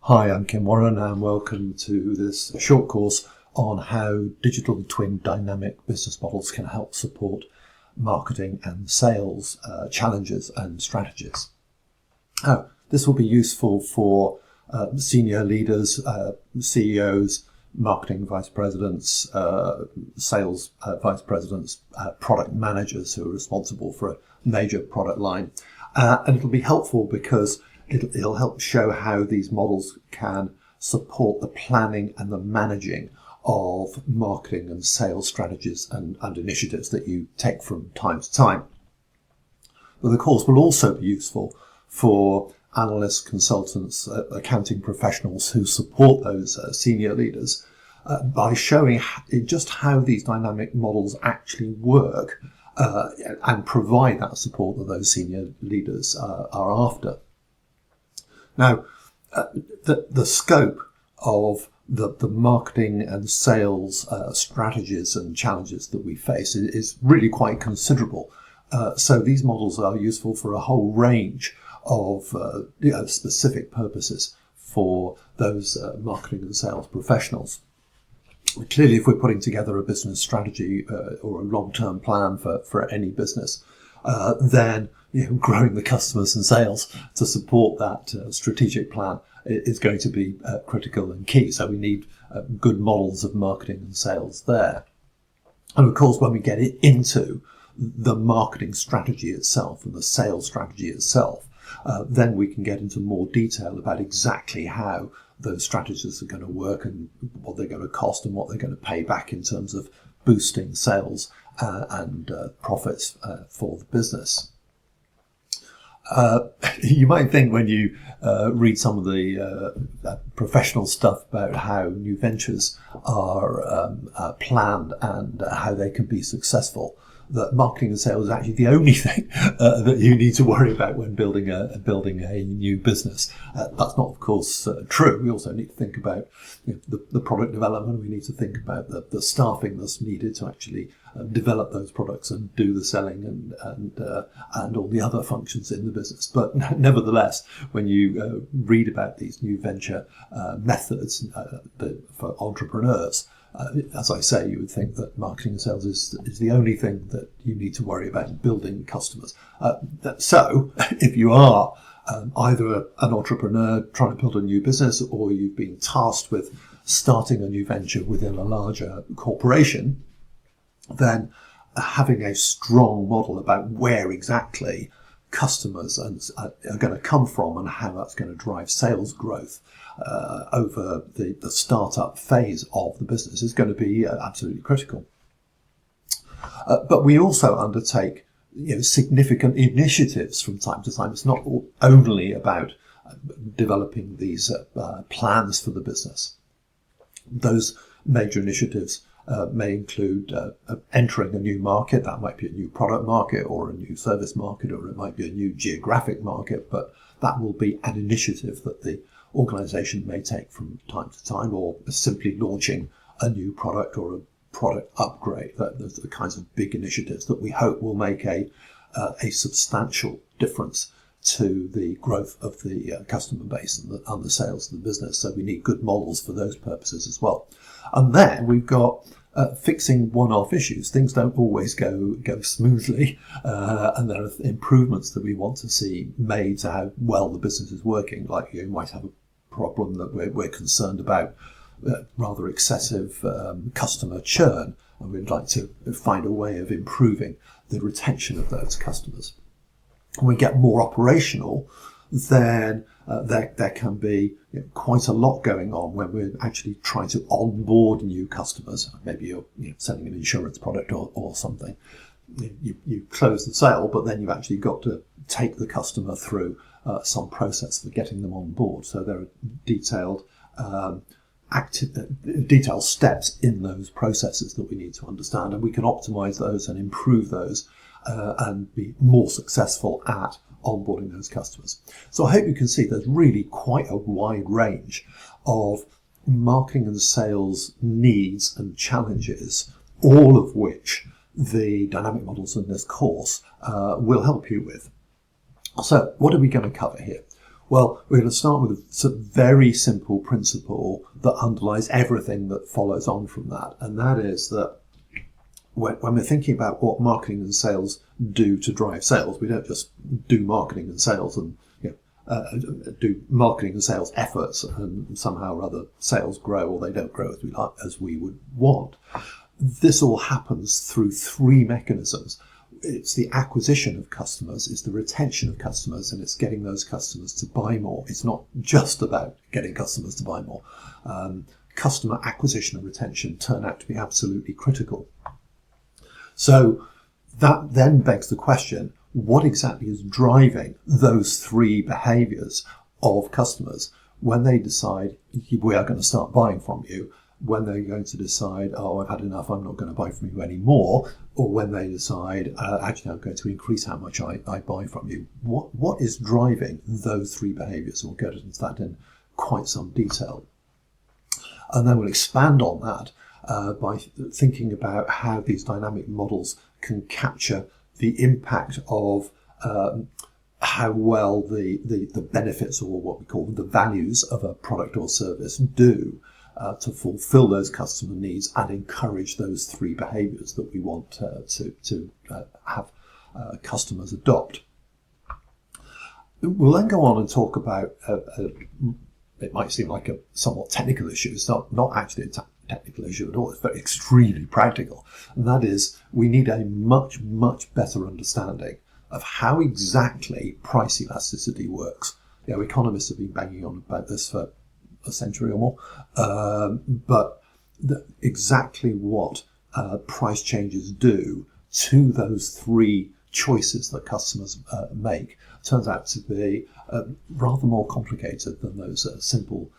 Hi, I'm Kim Warren and welcome to this short course on how digital twin dynamic business models can help support marketing and sales challenges and strategies. This will be useful for senior leaders, CEOs, marketing vice presidents, sales vice presidents, product managers who are responsible for a major product line. And it'll be helpful because it'll help show how these models can support the planning and the managing of marketing and sales strategies and initiatives that you take from time to time. But the course will also be useful for analysts, consultants, accounting professionals who support those senior leaders by showing just how these dynamic models actually work and provide that support that those senior leaders are after. Now, the scope of the marketing and sales strategies and challenges that we face is really quite considerable. So these models are useful for a whole range of specific purposes for those marketing and sales professionals. Clearly, if we're putting together a business strategy or a long-term plan for any business, then growing the customers and sales to support that strategic plan is going to be critical and key. So we need good models of marketing and sales there. And of course, when we get into the marketing strategy itself and the sales strategy itself, then we can get into more detail about exactly how those strategies are going to work and what they're going to cost and what they're going to pay back in terms of boosting sales and profits for the business. You might think when you read some of the professional stuff about how new ventures are planned and how they can be successful, that marketing and sales is actually the only thing that you need to worry about when building a new business. That's not, of course, true. We also need to think about the product development. We need to think about the staffing that's needed to actually develop those products and do the selling and all the other functions in the business. But nevertheless, when you read about these new venture methods for entrepreneurs, as I say, you would think that marketing and sales is the only thing that you need to worry about in building customers. So if you are either an entrepreneur trying to build a new business, or you've been tasked with starting a new venture within a larger corporation, then having a strong model about where exactly customers are going to come from and how that's going to drive sales growth over the startup phase of the business is going to be absolutely critical. But we also undertake significant initiatives from time to time. It's not only about developing these plans for the business. Those major initiatives may include entering a new market. That might be a new product market or a new service market, or it might be a new geographic market, but that will be an initiative that the organisation may take from time to time, or simply launching a new product or a product upgrade. Those are the kinds of big initiatives that we hope will make a substantial difference to the growth of the customer base and the sales of the business. So we need good models for those purposes as well. And then we've got fixing one-off issues. Things don't always go smoothly, and there are improvements that we want to see made to how well the business is working. Like you might have a problem that we're concerned about, rather excessive customer churn, and we'd like to find a way of improving the retention of those customers. When we get more operational, then there can be quite a lot going on when we're actually trying to onboard new customers. Maybe you're selling an insurance product or something. You close the sale, but then you've actually got to take the customer through some process for getting them on board. So there are detailed steps in those processes that we need to understand, and we can optimize those and improve those and be more successful at onboarding those customers. So I hope you can see there's really quite a wide range of marketing and sales needs and challenges, all of which the dynamic models in this course will help you with. So what are we going to cover here? Well, we're going to start with a very simple principle that underlies everything that follows on from that, and that is that when we're thinking about what marketing and sales do to drive sales, we don't just do marketing and sales and do marketing and sales efforts and somehow or other sales grow or they don't grow as we would want. This all happens through three mechanisms. It's the acquisition of customers, it's the retention of customers, and it's getting those customers to buy more. It's not just about getting customers to buy more. Customer acquisition and retention turn out to be absolutely critical. So that then begs the question, what exactly is driving those three behaviours of customers when they decide we are going to start buying from you, when they're going to decide, oh, I've had enough, I'm not going to buy from you anymore, or when they decide, actually, I'm going to increase how much I buy from you. What is driving those three behaviours? We'll go into that in quite some detail. And then we'll expand on that by thinking about how these dynamic models can capture the impact of how well the benefits, or what we call the values of a product or service do to fulfill those customer needs and encourage those three behaviours that we want to have customers adopt. We'll then go on and talk about, it might seem like a somewhat technical issue. It's not actually a technical issue at all. It's very extremely practical. And that is, we need a much, much better understanding of how exactly price elasticity works. Economists have been banging on about this for a century or more, but exactly what price changes do to those three choices that customers make turns out to be rather more complicated than those simple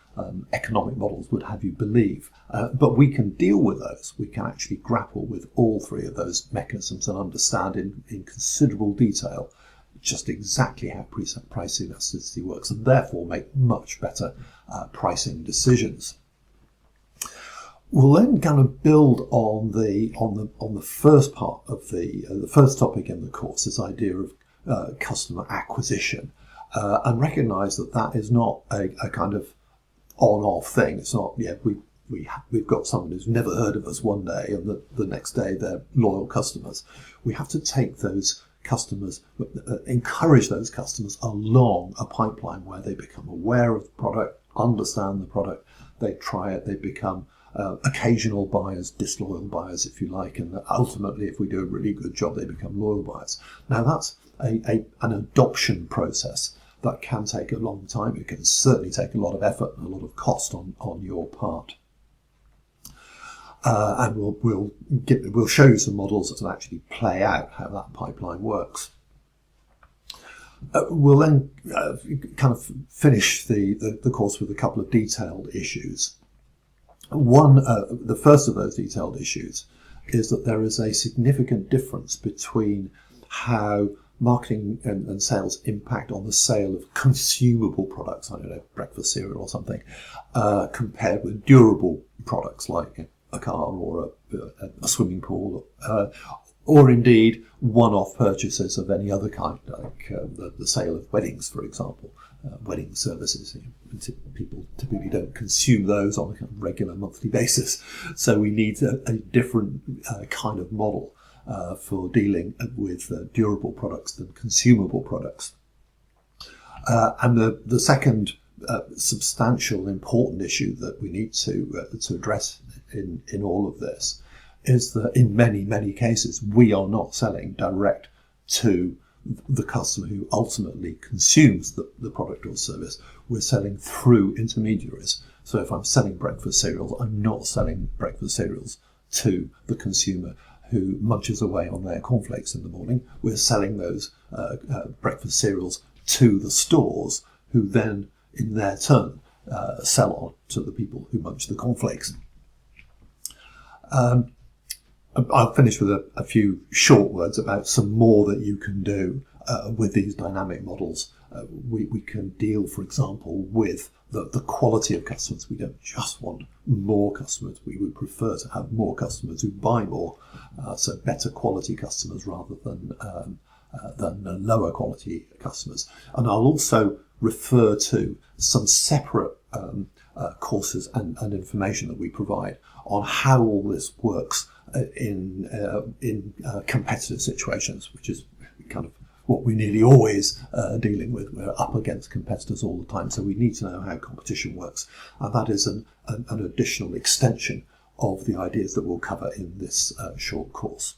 economic models would have you believe. But we can deal with those. We can actually grapple with all three of those mechanisms and understand in considerable detail just exactly how price elasticity works, and therefore make much better pricing decisions. We'll then kind of build on the first part of the first topic in the course, this idea of customer acquisition, and recognise that is not a kind of on-off thing. It's not we've got someone who's never heard of us one day and the next day they're loyal customers. We have to take those customers, encourage those customers along a pipeline where they become aware of the product, understand the product, they try it, they become occasional buyers, disloyal buyers, if you like, and ultimately, if we do a really good job, they become loyal buyers. Now, that's an adoption process that can take a long time. It can certainly take a lot of effort and a lot of cost on your part. And we'll show you some models that will actually play out how that pipeline works. We'll then kind of finish the course with a couple of detailed issues. The first of those detailed issues is that there is a significant difference between how marketing and sales impact on the sale of consumable products, I don't know, breakfast cereal or something, compared with durable products like a car or a swimming pool, or indeed one-off purchases of any other kind, like the sale of weddings, for example. Wedding services, people typically don't consume those on a regular monthly basis, so we need a different kind of model for dealing with durable products than consumable products. And the second substantial, important issue that we need to address in all of this is that in many, many cases we are not selling direct to the customer who ultimately consumes the product or service. We're selling through intermediaries. So if I'm selling breakfast cereals, I'm not selling breakfast cereals to the consumer who munches away on their cornflakes in the morning. We're selling those breakfast cereals to the stores who then, in their turn, sell on to the people who munch the cornflakes. I'll finish with a few short words about some more that you can do with these dynamic models. We can deal, for example, with the quality of customers. We don't just want more customers. We would prefer to have more customers who buy more, so better quality customers rather than lower quality customers. And I'll also refer to some separate courses and information that we provide on how all this works in competitive situations, which is kind of what we're nearly always dealing with. We're up against competitors all the time, so we need to know how competition works, and that is an additional extension of the ideas that we'll cover in this short course.